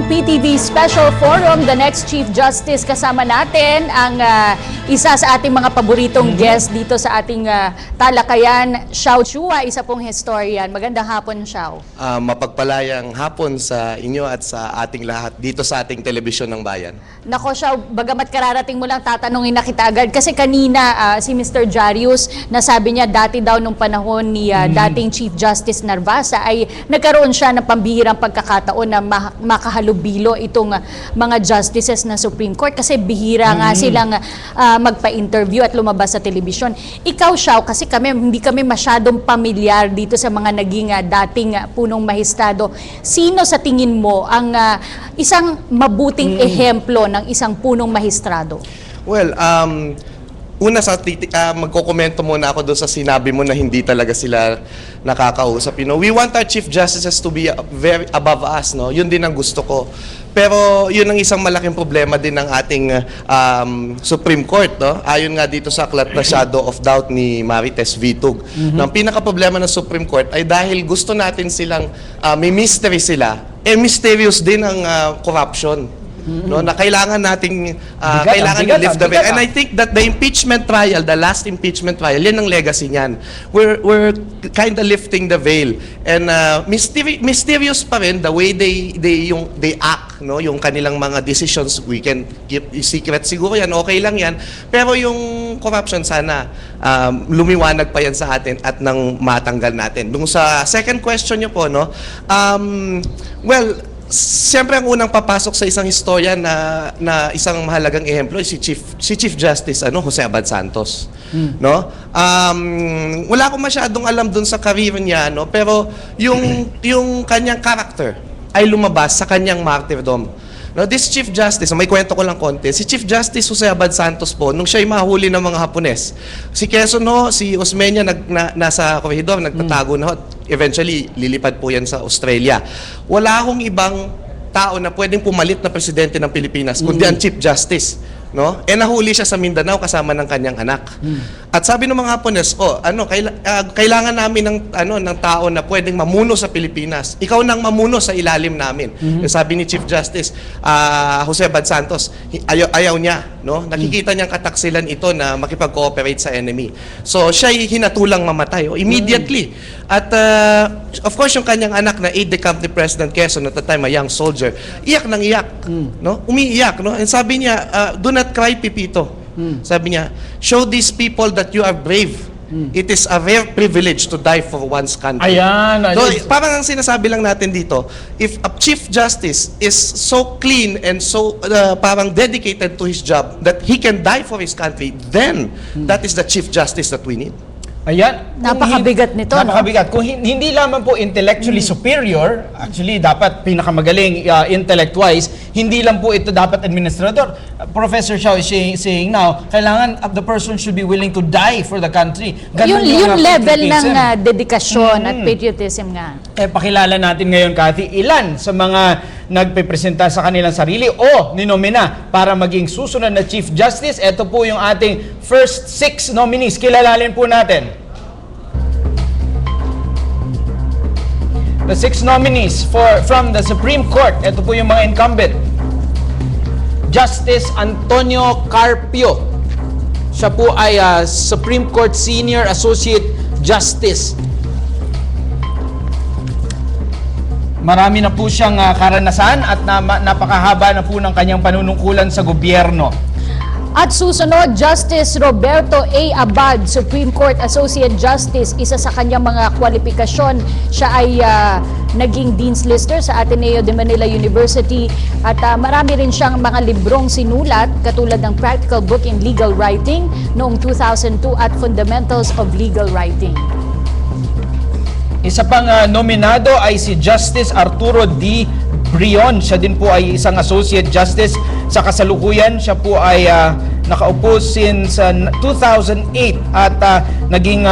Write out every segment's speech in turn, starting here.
PTV Special Forum, the next Chief Justice. Kasama natin ang isa sa ating mga paboritong guest dito sa ating talakayan, Xiao Chua, isa pong historian. Magandang hapon, Xiao. Mapagpalayang hapon sa inyo at sa ating lahat dito sa ating telebisyon ng bayan. Nako, Xiao, bagamat kararating mo lang, tatanungin na kita agad. Kasi kanina si Mr. Jarius, nasabi niya dati daw nung panahon ni dating Chief Justice Narvasa ay nagkaroon siya ng pambihirang pagkakataon na makahalubilo itong mga justices na Supreme Court kasi bihira nga silang magpa-interview at lumabas sa telebisyon. Ikaw, Xiao, kasi hindi kami masyadong pamilyar dito sa mga naging dating punong mahistrado. Sino sa tingin mo ang isang mabuting ehemplo ng isang punong mahistrado? Well, una magkokomento muna ako doon sa sinabi mo na hindi talaga sila nakakausap. You know, we want our Chief Justices to be very above us, no? Yun din ang gusto ko. Pero yun ang isang malaking problema din ng ating Supreme Court, no? Ayon nga dito sa aklat na Shadow of Doubt ni Marites Vitug. Ang pinaka-problema ng Supreme Court ay dahil gusto natin silang may mystery sila, mysterious din ang corruption. No, na kailangan nating lift the veil. And I think that the impeachment trial, the last impeachment trial, yan ang legacy niyan. We're kind of lifting the veil. And mysterious pa rin the way they act, no, yung kanilang mga decisions. We can keep secret siguro yan, okay lang yan. Pero yung corruption sana lumiwanag pa yan sa atin at nang matanggal natin. Dung sa second question niyo po, no, well, siyempre ang unang papasok sa isang istorya na isang mahalagang ehemplo si Chief Justice Jose Abad Santos, no? Wala akong masyadong alam dun sa career niya, no, pero yung kanyang character ay lumabas sa kanyang martyrdom. No, this Chief Justice, may kwento ko lang konti. Si Chief Justice Jose Abad Santos po, nung siya'y mahuli ng mga Hapones, si Quezon, no, si Osmeña nasa korehidor, nagtatago na, eventually lilipad po yan sa Australia. Wala akong ibang tao na pwedeng pumalit na presidente ng Pilipinas, kundi ang Chief Justice. No? Nahuli siya sa Mindanao kasama ng kanyang anak. At sabi ng mga Hapones, kailangan namin ng tao na pwedeng mamuno sa Pilipinas. Ikaw nang mamuno sa ilalim namin. Sabi ni Chief Justice Jose Abad Santos, ayaw niya, no? Nakikita niyang kataksilan ito na makipag-cooperate sa enemy. So siya'y hinatulang mamatay immediately. At of course yung kanyang anak na aide-de-camp ni President Quezon at the time a young soldier, iyak ng iyak, no? Umiiyak, no? And sabi niya, do not cry, Pipito. Sabi niya, show these people that you are brave. It is a rare privilege to die for one's country. Ayan. So, parang ang sinasabi lang natin dito, if a Chief Justice is so clean and so parang dedicated to his job that he can die for his country, then that is the Chief Justice that we need. Ayan. Napakabigat nito, napakabigat. Kung hindi lamang po intellectually superior, actually dapat pinakamagaling intellect-wise, hindi lang po ito dapat administrador. Professor Xiao is saying now, kailangan the person should be willing to die for the country. Ganun yung level ng dedikasyon at patriotism nga. Pakilala natin ngayon, Cathy, ilan sa mga nagpepresenta sa kanilang sarili o ninomina para maging susunod na Chief Justice. Ito po yung ating first 6 nominees. Kilalalin po natin. The 6 nominees from the Supreme Court. Ito po yung mga incumbent. Justice Antonio Carpio. Siya po ay Supreme Court Senior Associate Justice. Marami na po siyang karanasan at napakahaba na po ng kanyang panunungkulan sa gobyerno. At susunod, Justice Roberto A. Abad, Supreme Court Associate Justice. Isa sa kanyang mga kwalifikasyon, siya ay naging Dean's Lister sa Ateneo de Manila University at marami rin siyang mga librong sinulat katulad ng Practical Book in Legal Writing noong 2002 at Fundamentals of Legal Writing. Isa pang nominado ay si Justice Arturo D. Brion. Siya din po ay isang Associate Justice sa kasalukuyan. Siya po ay nakaupo since 2008 at naging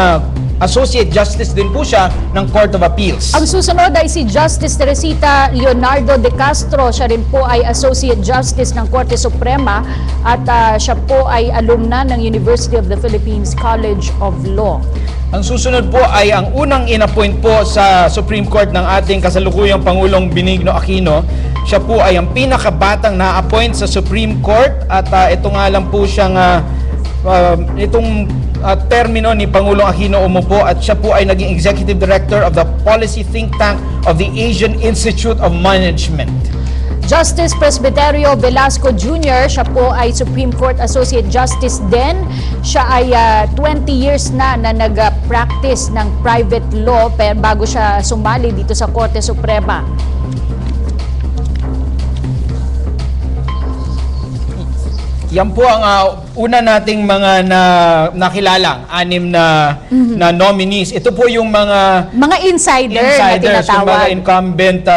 Associate Justice din po siya ng Court of Appeals. Ang susunod ay si Justice Teresita Leonardo de Castro. Siya rin po ay Associate Justice ng Korte Suprema at siya po ay alumna ng University of the Philippines College of Law. Ang susunod po ay ang unang inappoint po sa Supreme Court ng ating kasalukuyang Pangulong Benigno Aquino. Siya po ay ang pinakabatang na-appoint sa Supreme Court at ito nga lang po siyang itong termino ni Pangulong Aquino umupo at siya po ay naging Executive Director of the Policy Think Tank of the Asian Institute of Management. Justice Presbiterio Velasco Jr., siya po ay Supreme Court Associate Justice din. Siya ay 20 years na nag-practice ng private law bago siya sumali dito sa Korte Suprema. Yan po ang una nating mga nakilalang, 6 na nominees. Ito po yung mga Mga insider na insiders, yung mga tinatawag. incumbent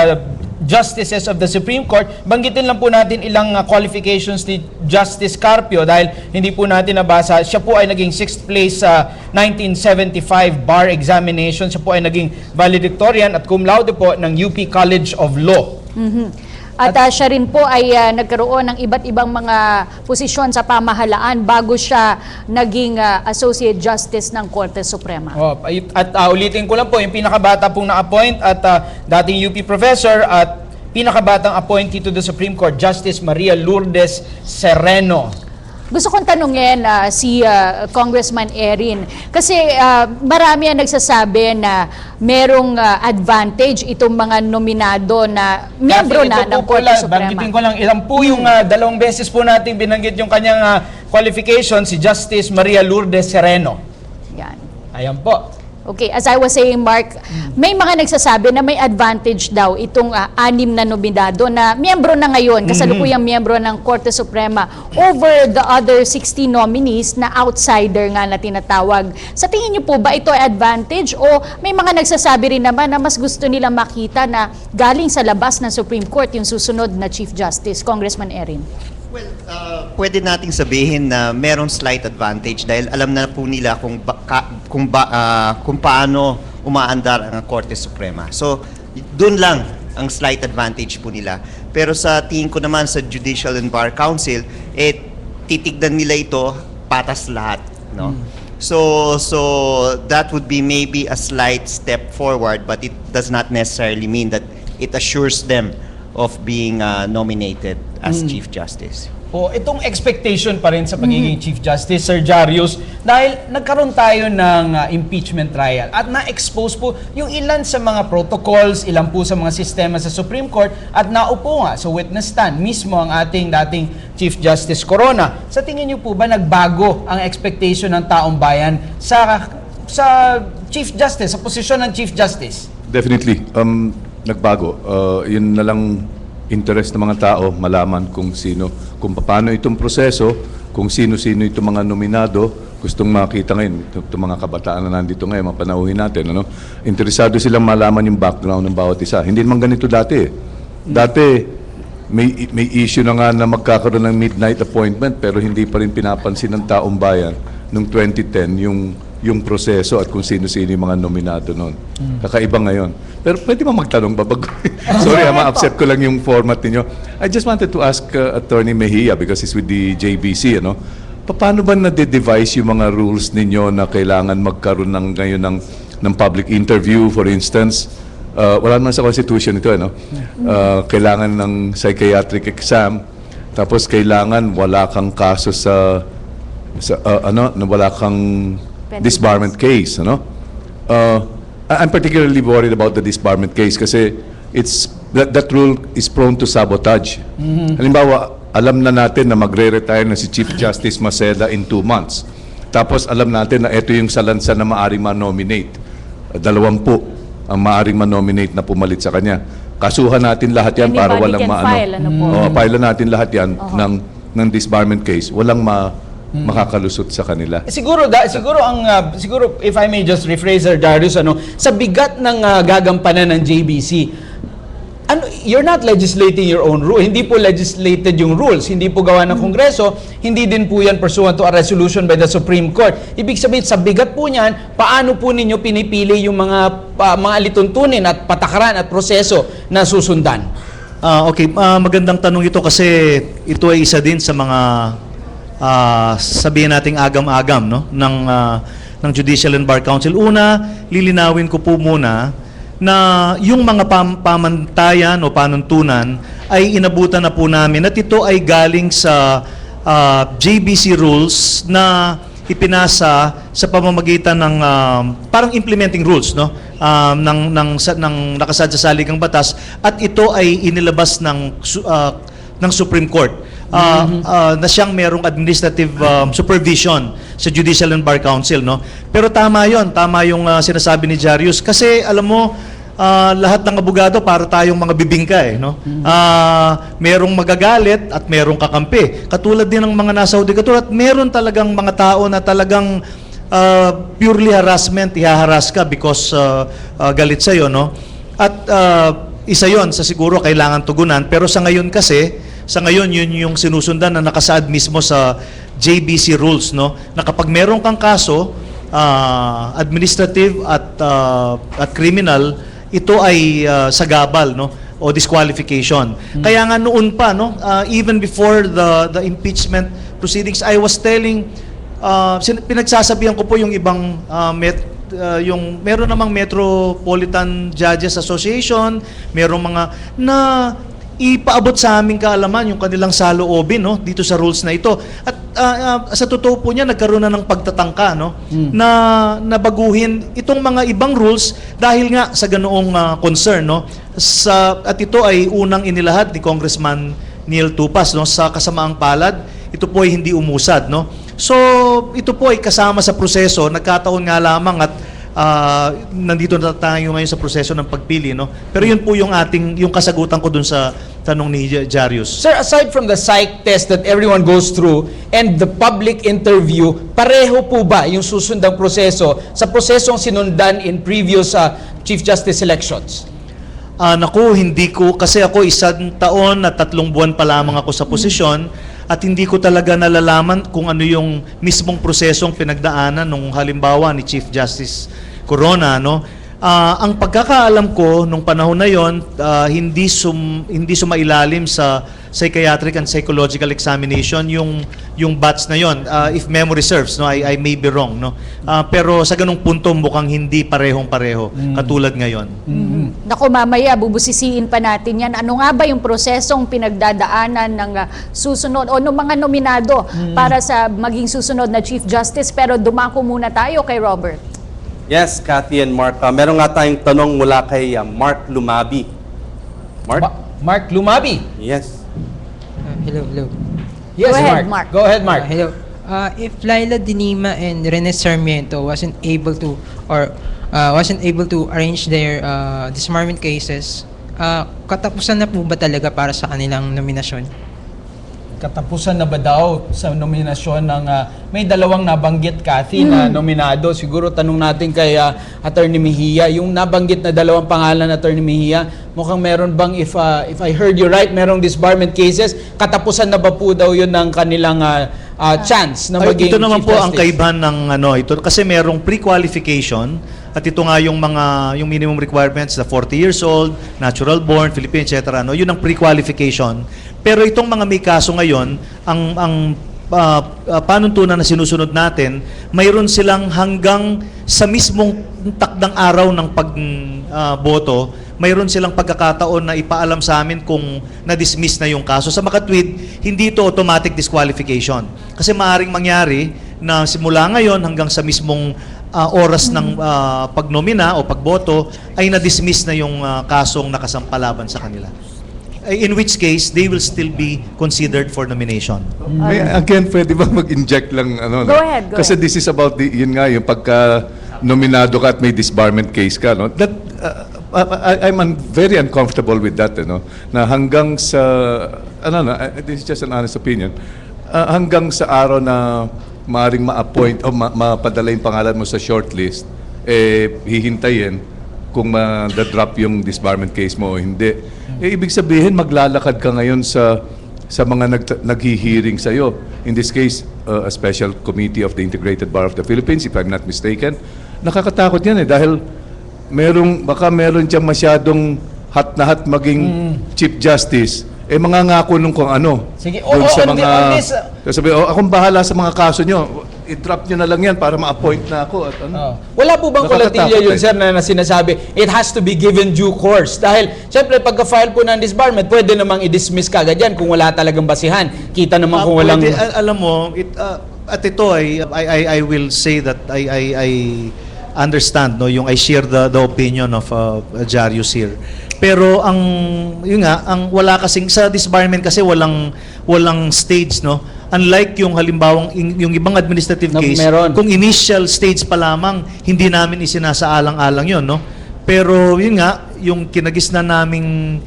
justices of the Supreme Court. Banggitin lang po natin ilang qualifications ni Justice Carpio dahil hindi po natin nabasa. Siya po ay naging 6th place sa 1975 bar examination. Siya po ay naging valedictorian at cum laude po ng UP College of Law. At siya rin po ay nagkaroon ng iba't ibang mga posisyon sa pamahalaan bago siya naging Associate Justice ng Korte Suprema. At ulitin ko lang po, yung pinakabata pong na-appoint at dating UP professor at pinakabatang appointee to the Supreme Court, Justice Maria Lourdes Sereno. Gusto kong tanungin si Congressman Erin kasi marami ang nagsasabi na merong advantage itong mga nominado na miyembro na ng Korte Suprema. Banggitin ko lang, ilang po yung 2 beses po natin binanggit yung kanyang qualification, si Justice Maria Lourdes Sereno. Yan. Ayan po. Okay, as I was saying, Mark, may mga nagsasabi na may advantage daw itong 6 na nominado na miyembro na ngayon, kasalukuyang miyembro ng Korte Suprema over the other 60 nominees na outsider nga na tinatawag. Sa tingin niyo po ba ito ay advantage o may mga nagsasabi rin naman na mas gusto nila makita na galing sa labas ng Supreme Court yung susunod na Chief Justice, Congressman Erin? Well, pwede nating sabihin na merong slight advantage dahil alam na po nila kung paano umaandar ang Korte Suprema. So, doon lang ang slight advantage po nila. Pero sa tingin ko naman sa Judicial and Bar Council, titignan nila ito patas lahat, no? So that would be maybe a slight step forward, but it does not necessarily mean that it assures them of being nominated as Chief Justice. Itong expectation pa rin sa pagiging Chief Justice, Sir Jarius, dahil nagkaroon tayo ng impeachment trial at na-expose po yung ilan sa mga protocols, ilan po sa mga sistema sa Supreme Court at naupo nga sa witness stand mismo ang ating dating Chief Justice Corona. Sa tingin niyo po ba nagbago ang expectation ng taong bayan sa Chief Justice, sa posisyon ng Chief Justice? Definitely. Nagbago. Yun na lang interest ng mga tao, malaman kung paano itong proseso, kung sino-sino itong mga nominado, gustong makita ngayon, itong mga kabataan na nandito ngayon, mapanauhin natin, ano? Interesado silang malaman yung background ng bawat isa. Hindi naman ganito dati. Dati, may issue na nga na magkakaroon ng midnight appointment, pero hindi pa rin pinapansin ng taong bayan noong 2010 yung proseso at kung sino-sino yung mga nominado noon. Kakaiba ngayon. Pero pwede ba magtanong ba? Sorry, ma-upset ko lang yung format ninyo. I just wanted to ask Attorney Mejia because he's with the JBC, ano? Paano ba na-devise yung mga rules ninyo na kailangan magkaroon ngayon ng public interview, for instance? Wala naman sa Constitution ito, ano? Kailangan ng psychiatric exam, tapos kailangan wala kang kaso wala kang disbarment case, ano? I'm particularly worried about the disbarment case kasi that rule is prone to sabotage. Halimbawa, alam na natin na magre-retire na si Chief Justice Maceda in 2 months. Tapos alam natin na ito yung salansa na maaring ma-nominate. 20 ang maaring ma-nominate na pumalit sa kanya. Kasuhan natin lahat yan para walang file natin lahat yan ng disbarment case. Walang makakalusot sa kanila. Siguro if I may just rephrase, Sir Darius, sa bigat ng gagampanan ng JBC, you're not legislating your own rule. Hindi po legislated yung rules. Hindi po gawa ng Kongreso. Hindi din po yan pursuant to a resolution by the Supreme Court. Ibig sabihin, sa bigat po niyan, paano po ninyo pinipili yung mga alituntunin at patakaran at proseso na susundan? Okay, magandang tanong ito kasi ito ay isa din sa mga sabihin nating agam-agam, no, ng ng Judicial and Bar Council. Una, lilinawin ko po muna na yung mga pamantayan o panuntunan ay inabutan na po namin at ito ay galing sa JBC rules na ipinasa sa pamamagitan ng parang implementing rules, no, ng nakasad sa saligang batas, at ito ay inilabas ng Supreme Court na siyang merong administrative supervision sa Judicial and Bar Council, no. Pero tama yung sinasabi ni Jarius, kasi alam mo, lahat ng abogado para tayong mga bibingka, no. Merong magagalit at merong kakampi. Katulad din ng mga nasa hudikatura, at meron talagang mga tao na talagang purely harassment, ihaharas ka because galit sa'yo, no. At isa yon sa siguro kailangan tugunan, pero sa ngayon yun yung sinusundan na nakasaad mismo sa JBC rules, no, na kapag meron kang kaso, administrative at criminal, ito ay sagabal, no, o disqualification. Kaya nga noon pa, no, even before the impeachment proceedings, I was telling, pinagsasabihan ko po yung ibang yung meron namang Metropolitan Judges Association, merong mga na ipaabot sa aming kaalaman yung kanilang saloobin, no, dito sa rules na ito. At sa totoo po niya, nagkaroon na ng pagtatangka, no, na baguhin itong mga ibang rules dahil nga sa ganoong concern, no. At ito ay unang inilahad ni Congressman Neil Tupas, no, sa kasamaang palad. Ito po ay hindi umusad, no. So ito po ay kasama sa proseso, nagkataon nga lamang at nandito na tayo ngayon sa proseso ng pagpili, no? Pero yun po yung kasagutan ko dun sa tanong ni Jarius. Sir, aside from the psych test that everyone goes through and the public interview, pareho po ba yung susundang proseso sa prosesong sinundan in previous Chief Justice elections? Naku, hindi ko, kasi ako 1 taon at 3 buwan pa lamang ako sa posisyon at hindi ko talaga nalalaman kung ano yung mismong prosesong pinagdaanan nung halimbawa ni Chief Justice Corona, no. Ang pagkakaalam ko nung panahon na yon, hindi sumailalim sa psychiatric and psychological examination yung batch na yon. If memory serves, no, I may be wrong, no. Pero sa ganung punto mukhang hindi parehong-pareho katulad ngayon. Naku, mamaya bubusisiin pa natin yan. Ano nga ba yung prosesong pinagdadaanan ng susunod o ng mga nominado para sa maging susunod na Chief Justice? Pero dumako muna tayo kay Robert. Yes, Cathy and Mark. Meron nga tayong tanong mula kay Mark Lumabi. Mark? Mark Lumabi. Yes. Hello. Yes, Go ahead, Mark. Go ahead, Mark. Hello. If Laila de Lima and Rene Sarmiento wasn't able to arrange their disbarment cases, katapusan na po ba talaga para sa kanilang nominasyon? Katapusan na ba daw sa nominasyon ng may dalawang nabanggit, Cathy, na nominado? Siguro tanong natin kay Attorney Mejia, yung nabanggit na dalawang pangalan, Attorney Mejia, mukhang meron bang, if I heard you right, merong disbarment cases, katapusan na ba po daw yun ng kanilang chance na maging Ito naman Chief po ang Justice? kaibahan ng ito, kasi merong pre-qualification at ito nga yung minimum requirements na 40 years old, natural born, Filipino, etc. No? Yun ang pre-qualification. Pero itong mga may kaso ngayon, ang panuntunan na sinusunod natin, mayroon silang hanggang sa mismong takdang araw ng pagboto, mayroon silang pagkakataon na ipaalam sa amin kung na-dismiss na yung kaso. Sa makatwid, hindi ito automatic disqualification. Kasi maaaring mangyari na simula ngayon hanggang sa mismong oras ng pagnomina o pagboto ay na-dismiss na yung kasong nakasampalaban sa kanila. In which case, they will still be considered for nomination. Again, pwede ba mag-inject lang? Ano, Go ahead, go Kasi ahead. this is about, yun nga, yung pagka nominado ka at may disbarment case ka. No? That, I'm very uncomfortable with that. Na hanggang sa, this is just an honest opinion, hanggang sa araw na maaaring ma-appoint o mapadala yung pangalan mo sa shortlist, hihintayin kung ma-drop yung disbarment case mo o hindi. Ibig sabihin, maglalakad ka ngayon sa mga naghihiring sa'yo. In this case, a special committee of the Integrated Bar of the Philippines, if I'm not mistaken. Nakakatakot yan dahil baka meron diyang masyadong hot na hot maging Chief Justice. Mangangako nung kung ano. Sige, Doon on this, sabi, akong bahala sa mga kaso nyo. i-drop nyo na lang yan para ma-appoint na ako. At ano. Wala po bang Nakakatakot kolatilya yun, eh. sir, na sinasabi, it has to be given due course? Dahil, syempre, pagka-file po ng disbarment, pwede namang i-dismiss kagad yan kung wala talagang basihan. Kita naman kung walang... Pwede, alam mo, at ito I will say that I understand, no, yung I share the opinion of Jarius here. Pero yun nga, wala kasing sa disbarment kasi walang stage, no. Unlike yung halimbawang yung ibang administrative Na case, meron. kung initial stage pa lamang, hindi namin isinasaalang-alang yun, no. Pero yun nga, yung kinagisnan naming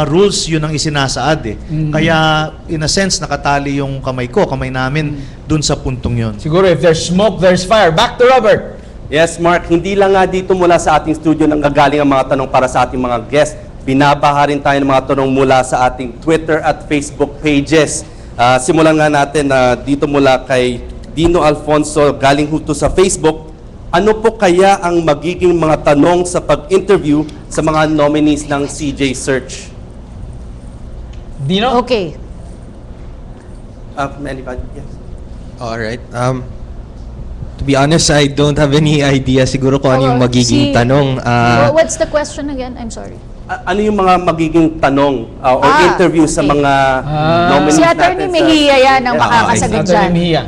rules, yun ang isinasaad eh. Kaya in a sense, nakatali yung kamay namin dun sa puntong yun. Siguro, if there's smoke, there's fire. Back to Robert. Yes, Mark, hindi lang nga dito mula sa ating studio nang gagaling ang mga tanong para sa ating mga guests. Binabaha rin tayo ng mga tanong mula sa ating Twitter at Facebook pages. Simulan nga natin dito mula kay Dino Alfonso, galing huto sa Facebook. Ano po kaya ang magiging mga tanong sa pag-interview sa mga nominees ng CJ Search? Dino? Okay. Anybody? Yes. Alright. To be honest, I don't have any idea siguro kung ano yung magiging tanong. What's the question again? I'm sorry. Ano yung mga magiging tanong or interview sa okay. mga nominees Si Attorney natin? Mejia yan ang makakasagot Attorney dyan. Mejia.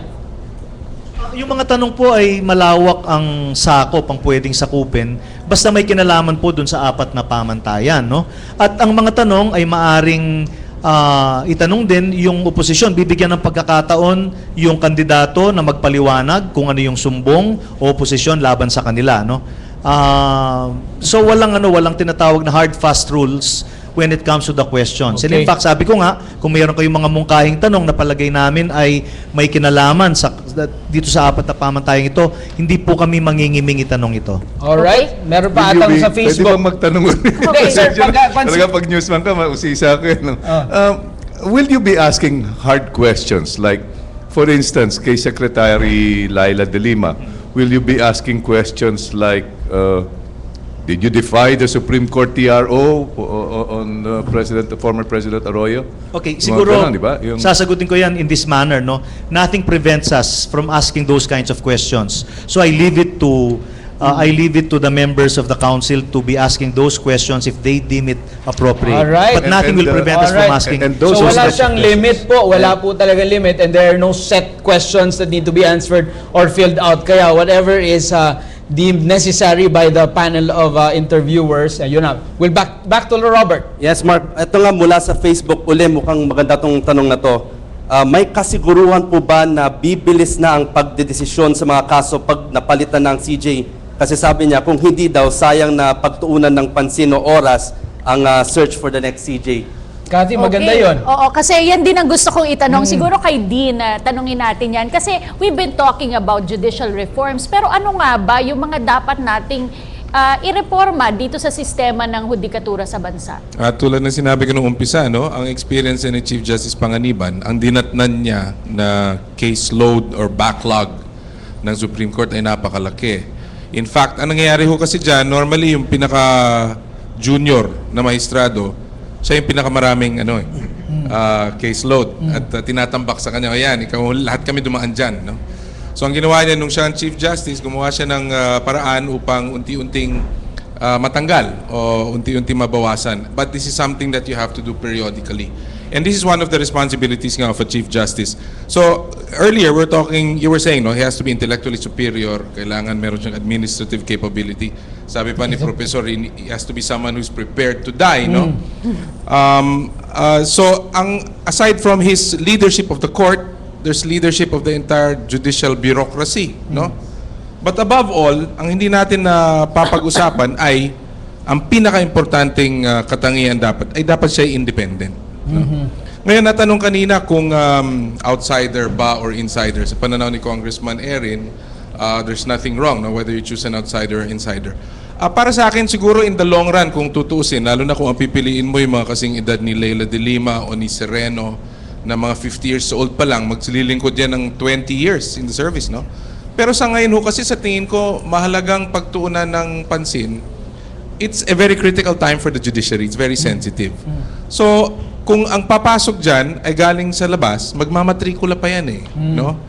Yung mga tanong po ay malawak ang sakop, ang pwedeng sakupin, basta may kinalaman po dun sa apat na pamantayan, no? At ang mga tanong ay maaring itanong din yung oposisyon, bibigyan ng pagkakataon yung kandidato na magpaliwanag kung ano yung sumbong o oposisyon laban sa kanila, no? So walang tinatawag na hard fast rules when it comes to the questions. And in Okay. fact, sabi ko nga, kung mayroon kayong mga mungkahing tanong na palagay namin ay may kinalaman dito sa apat na pamantayang ito, hindi po kami mangingiming itanong ito. Alright. Meron pa Will you atang be- sa Pwede Facebook. bang magtanong ulit? Okay, sir, Talaga pag newsman ka, mausisa ka. No? Will you be asking hard questions? Like, for instance, kay Secretary Laila De Lima, will you be asking questions like, did you defy the Supreme Court TRO on former President Arroyo? Okay, Mga siguro ganun, di ba? Yung- sasagutin ko yan in this manner, no? Nothing prevents us from asking those kinds of questions. So I leave it to the members of the council to be asking those questions if they deem it appropriate. Alright. But nothing And, will prevent us from alright. asking. And those So are wala such siyang questions. limit po. Wala po talaga limit and there are no set questions that need to be answered or filled out. Kaya whatever is deemed necessary by the panel of interviewers, yun na. We'll back to Robert. Yes, Mark. Ito nga mula sa Facebook uli, mukhang maganda tong tanong na to. May kasiguruhan po ba na bibilis na ang pagdedesisyon sa mga kaso pag napalitan ng CJ? Kasi sabi niya, kung hindi daw, sayang na pagtuunan ng pansin o oras ang search for the next CJ. Cathy, maganda Okay. yun. Oo, kasi yan din ang gusto kong itanong. Siguro kay Dean, tanungin natin yan. Kasi we've been talking about judicial reforms. Pero ano nga ba yung mga dapat nating ireforma dito sa sistema ng hudikatura sa bansa? At tulad ng sinabi ko nung umpisa, no, ang experience ni Chief Justice Panganiban, ang dinatnan niya na caseload or backlog ng Supreme Court ay napakalaki. In fact, ang nangyayari ho kasi dyan, normally yung pinaka-junior na maestrado, siya yung pinakamaraming caseload at tinatambak sa kanya, ayan, ikaw, lahat kami dumaan dyan. No? So ang ginawa niya nung siya ang Chief Justice, gumawa siya ng paraan upang unti-unting matanggal o unti-unti mabawasan. But this is something that you have to do periodically. And this is one of the responsibilities nga of a Chief Justice. So earlier you were saying, no, he has to be intellectually superior, kailangan meron siyang administrative capability. Sabi pa ni Professor, he has to be someone who's prepared to die, no? So aside from his leadership of the court, there's leadership of the entire judicial bureaucracy, no? But above all, ang hindi natin na papag-usapan ay ang pinaka-importanting katangian dapat siya independent. No? Ngayon natanong kanina kung outsider ba or insider. Sa pananaw ni Congressman Erin, there's nothing wrong, no, whether you choose an outsider or insider. Para sa akin siguro in the long run kung tutuusin, lalo na kung ang pipiliin mo yung mga kasing edad ni Leila De Lima o ni Sereno na mga 50 years old pa lang, magsililingkod yan ng 20 years in the service, no? Pero sa ngayon ho, kasi sa tingin ko, mahalagang pagtuunan ng pansin, it's a very critical time for the judiciary. It's very sensitive. So, kung ang papasok dyan ay galing sa labas, magmamatrikula pa yan eh. No?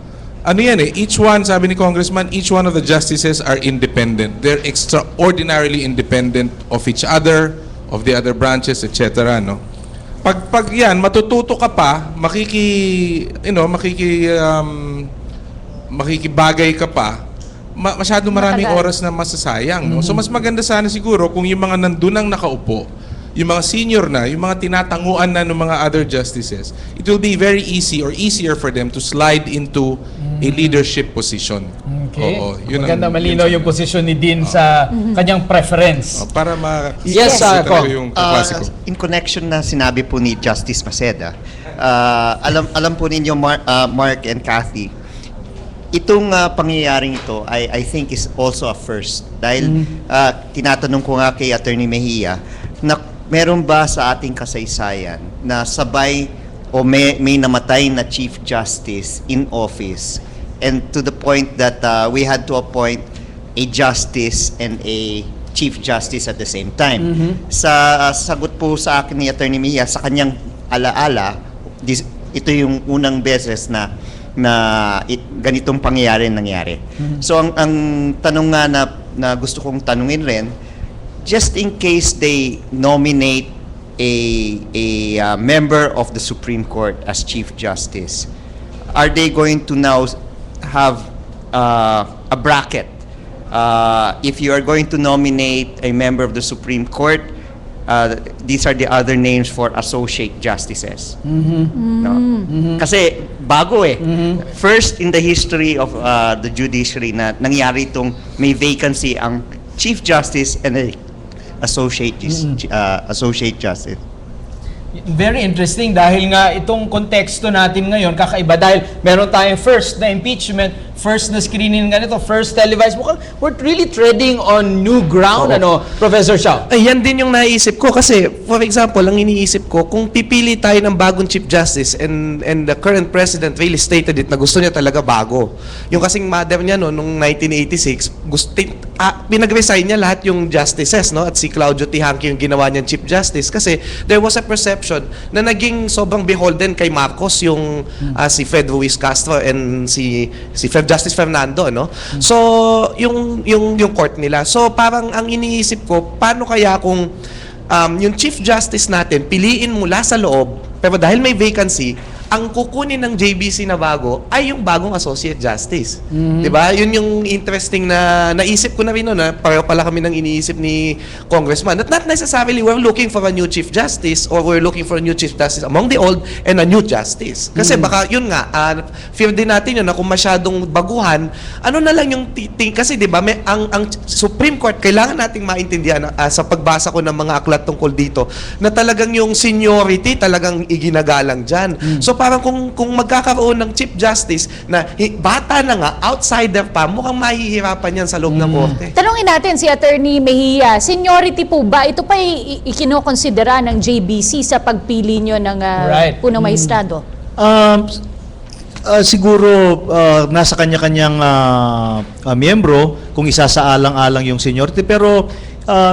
ano yan each one, sabi ni Congressman, each one of the justices are independent. They're extraordinarily independent of each other, of the other branches, etc. No? Pag yan, matututo ka pa, makikibagay ka pa, masyado maraming Matagal. oras na masasayang. No? So mas maganda sana siguro kung yung mga nandun ang nakaupo, yung mga senior na, yung mga tinatanguan na ng mga other justices, it will be very easy or easier for them to slide into a leadership position. Okay. Oo, yun Maganda ang- malinaw yung posisyon ni Dean sa kanyang preference. Para Yes, talaga Kong. yung klasiko. In connection na sinabi po ni Justice Maceda, alam po ninyo Mark and Kathy, itong pangyayaring ito I think is also a first dahil tinatanong ko nga kay Attorney Mejia na meron ba sa ating kasaysayan na sabay o may namatay na Chief Justice in office and to the point that we had to appoint a justice and a Chief Justice at the same time. Sa sagot po sa akin ni Attorney Mejia, sa kanyang alaala, ito yung unang beses na ganitong pangyayari nangyari. So ang tanong nga na gusto kong tanungin rin, just in case they nominate a member of the Supreme Court as Chief Justice, are they going to now have a bracket? If you are going to nominate a member of the Supreme Court, these are the other names for associate justices. No? Kasi bago First in the history of the judiciary na nangyari itong may vacancy ang Chief Justice and a associate justice. Very interesting dahil nga itong konteksto natin ngayon kakaiba dahil meron tayong first na impeachment, first na screening ganito, first televised. We're really treading on new ground, Professor Shao? Ay, yan din yung naisip ko kasi, for example, ang iniisip ko, kung pipili tayo ng bagong Chief Justice and the current President really stated it na gusto niya talaga bago. Yung kasing mother niya noong 1986, pinag-resign niya lahat yung justices, no? At si Claudio Tihanque yung ginawa niyang Chief Justice kasi there was a perception na naging sobrang beholden kay Marcos yung si Fred Ruiz Castro and si Justice Fernando, no? So, yung court nila. So, parang ang iniisip ko, paano kaya kung yung Chief Justice natin, piliin mula sa loob, pero dahil may vacancy, ang kukunin ng JBC na bago ay yung bagong Associate Justice. Diba? Yun yung interesting na naisip ko na rin, no, na pareho pala kami ng iniisip ni Congressman. That not necessarily we're looking for a new Chief Justice or we're looking for a new Chief Justice among the old and a new Justice. Kasi baka yun nga, fear din natin yun na kung masyadong baguhan, ano na lang yung kasi diba, ang Supreme Court, kailangan nating maintindihan sa pagbasa ko ng mga aklat tungkol dito, na talagang yung seniority talagang iginagalang dyan. So parang kung magkakaroon ng Chief Justice na bata na nga, outsider pa, mukhang mahihirapan yan sa loob ng korte. Tanungin natin si Attorney Mejia, seniority po ba, ito pa ikinokonsidera ng JBC sa pagpili nyo ng punong maestrado? Siguro nasa kanya-kanyang miyembro kung isasaalang-alang yung seniority, pero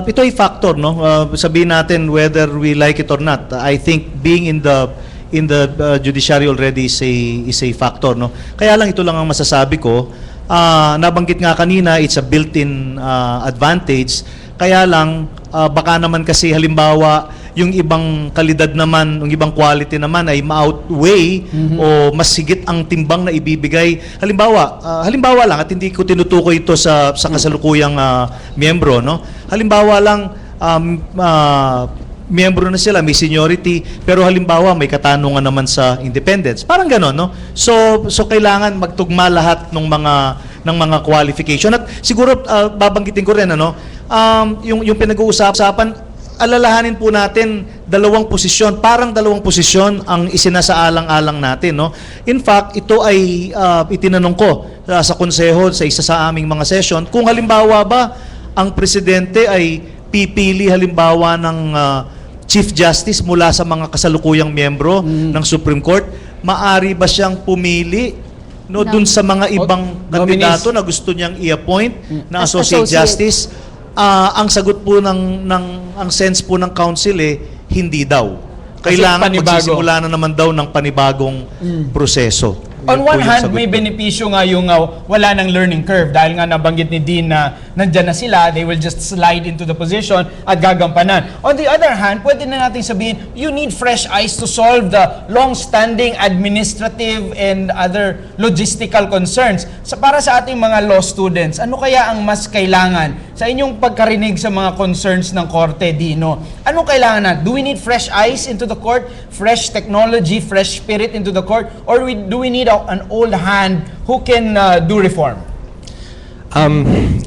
ito ay factor, no? Sabihin natin whether we like it or not. I think being in the judiciary already is a factor, no? Kaya lang ito lang ang masasabi ko. Nabanggit nga kanina, it's a built-in advantage. Kaya lang baka naman kasi halimbawa yung ibang kalidad naman, yung ibang quality naman ay ma-outweigh o mas higit ang timbang na ibibigay. Halimbawa lang, at hindi ko tinutukoy ito sa kasalukuyang miyembro, no? Halimbawa lang, miyembro na sila, may seniority, pero halimbawa may katanungan naman sa independence. Parang gano'n, no? So kailangan magtugma lahat ng mga qualification. At siguro babanggitin ko rin, yung pinag-uusapan, alalahanin po natin dalawang posisyon, parang dalawang posisyon ang isinasaalang-alang natin, no? In fact, ito ay itinanong ko sa konseho sa isa sa aming mga session, kung halimbawa ba ang presidente ay pipili halimbawa ng Chief Justice mula sa mga kasalukuyang miyembro ng Supreme Court, maari ba siyang pumili dun sa mga ibang kandidato na gusto niyang i-appoint na As Associate associate. Justice? Ang sagot po ang sense po ng council hindi daw. Kailangan panibago. magsisimula na naman daw ng panibagong proseso. On yun po one yung hand, sagot may ko. benepisyo nga yung wala ng learning curve dahil nga nabanggit ni Dean na nandyan na sila, they will just slide into the position at gagampanan. On the other hand, pwede na natin sabihin, you need fresh eyes to solve the long-standing administrative and other logistical concerns. Para sa ating mga law students, ano kaya ang mas kailangan sa inyong pagkarinig sa mga concerns ng Korte, Dino? Anong kailangan na? Do we need fresh eyes into the court, fresh technology, fresh spirit into the court, or do we need an old hand who can do reform?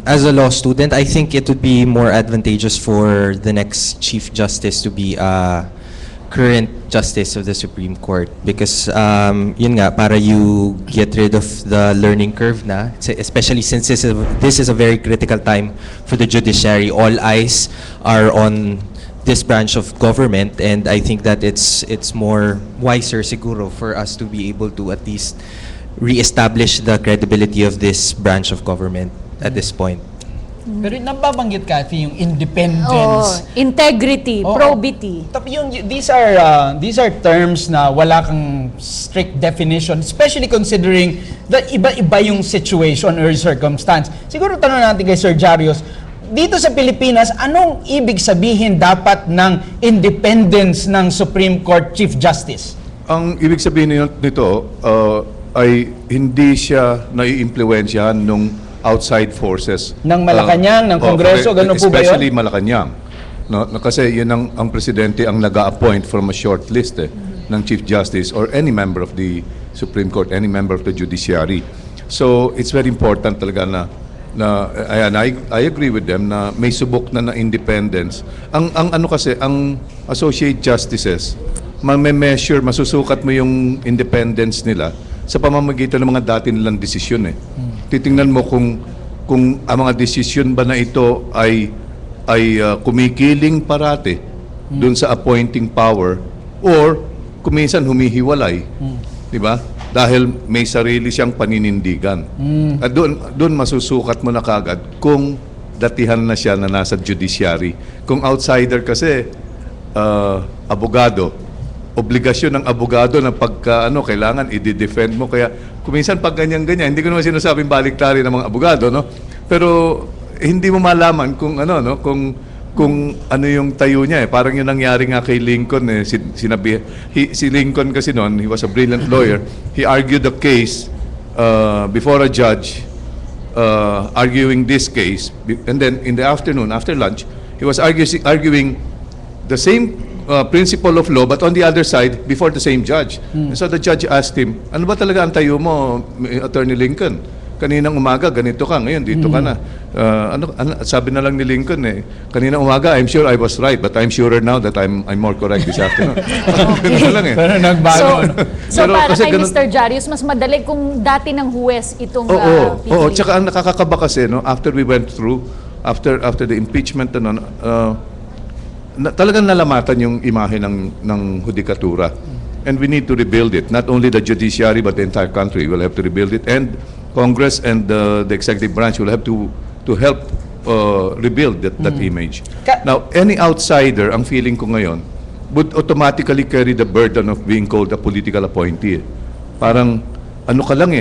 As a law student, I think it would be more advantageous for the next Chief Justice to be a current Justice of the Supreme Court because yun nga, para you get rid of the learning curve na, especially since this is a very critical time for the judiciary. All eyes are on this branch of government, and I think that it's more wiser siguro for us to be able to at least re-establish the credibility of this branch of government at this point. Pero nababanggit, Kathy, yung Oo, independence. integrity, Oo. probity. These are terms na wala kang strict definition, especially considering that iba-iba yung situation or circumstance. Siguro tanong natin kay Sir Jarius, dito sa Pilipinas, anong ibig sabihin dapat ng independence ng Supreme Court Chief Justice? Ang ibig sabihin nito ay hindi siya nai-impluwensyahan nung outside forces. Ng Malacanang, ng Kongreso, ganun po ba yun? Especially Malacanang. No, kasi yun ang presidente ang nag-a-appoint from a short list ng Chief Justice or any member of the Supreme Court, any member of the judiciary. So it's very important talaga ayan, I agree with them na may subok na independence. Ang ano kasi, ang associate justices, ma-measure, masusukat mo yung independence nila sa pamamagitan ng mga dati nilang desisyon Titingnan mo kung ang mga desisyon ba na ito ay kumikiling parate doon sa appointing power or kuminsan humihiwalay. Di ba? Dahil may sarili siyang paninindigan. At doon masusukat mo na kagad kung datihan na siya na nasa judiciary. Kung outsider kasi, abogado, obligasyon ng abogado na kailangan i-defend mo. Kaya kuminsan pag ganyan-ganyan, hindi ko naman sinasabing baliktari ng mga abogado, no? Pero hindi mo malaman kung kung ano yung tayo niya Parang yung nangyari nga kay Lincoln si Lincoln kasi noon, he was a brilliant lawyer. He argued the case before a judge arguing this case, and then in the afternoon after lunch, he was arguing the same principle of law but on the other side before the same judge. And so the judge asked him, ano ba talaga ang tayo mo, Attorney Lincoln? Kaninang umaga ganito ka, ngayon dito ka na. Sabi na lang ni Lincoln kaninang umaga I'm sure I was right but I'm surer now that I'm more correct this afternoon. Ganun lang Pero nagbago. So Pero para kasi kay ganun- Mr. Jarius, mas madali kung dati ng huwes itong Oo, pipiliin. tsaka ang nakakakaba kasi after we went through after the impeachment talagang nalamatan yung imahe ng hudikatura. And we need to rebuild it. Not only the judiciary but the entire country will have to rebuild it, and Congress and the executive branch will have to help rebuild that image. Now, any outsider, ang feeling ko ngayon, would automatically carry the burden of being called a political appointee. Parang ano ka lang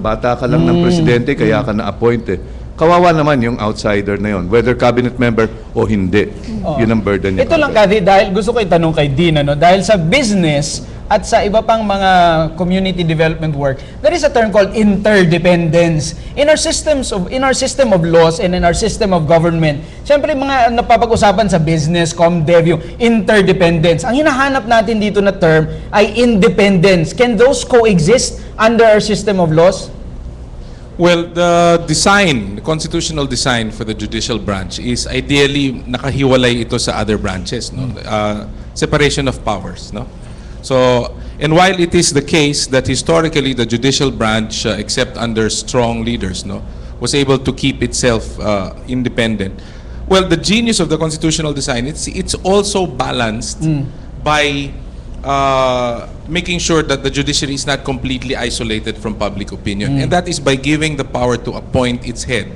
bata ka lang ng presidente kaya ka na-appoint Kawawa naman yung outsider na yon, whether cabinet member o hindi. Yun ang burden niya. Ito lang, Kathy, dahil gusto ko itanong kay Dean, dahil sa business at sa iba pang mga community development work, there is a term called interdependence. In our system of laws and in our system of government, syempre mga napapag-usapan sa business, ComDev, yung interdependence. Ang hinahanap natin dito na term ay independence. Can those coexist under our system of laws? Well, the constitutional design for the judicial branch is ideally nakahiwalay ito sa other branches, no? Separation of powers, no? So, and while it is the case that historically the judicial branch, except under strong leaders, no, was able to keep itself independent. Well, the genius of the constitutional design, it's also balanced by making sure that the judiciary is not completely isolated from public opinion. And that is by giving the power to appoint its head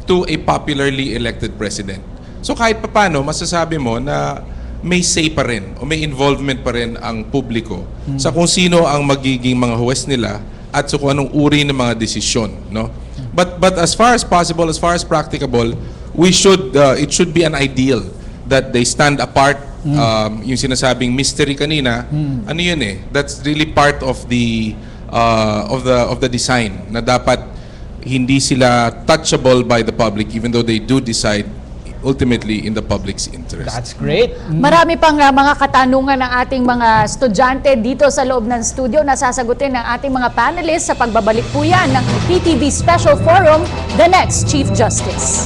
to a popularly elected president. So kahit papano, masasabi mo na may say pa rin o may involvement pa rin ang publiko sa kung sino ang magiging mga huwes nila at sa kung anong uri ng mga desisyon, no? But as far as possible, as far as practicable, it should be an ideal that they stand apart. Yung sinasabing mystery kanina, ano yun eh? That's really part of the design na dapat hindi sila touchable by the public even though they do decide ultimately in the public's interest. That's great. Marami pang mga katanungan ng ating mga estudyante dito sa loob ng studio na sasagutin ng ating mga panelists sa pagbabalik po yan ng PTV Special Forum, The Next Chief Justice.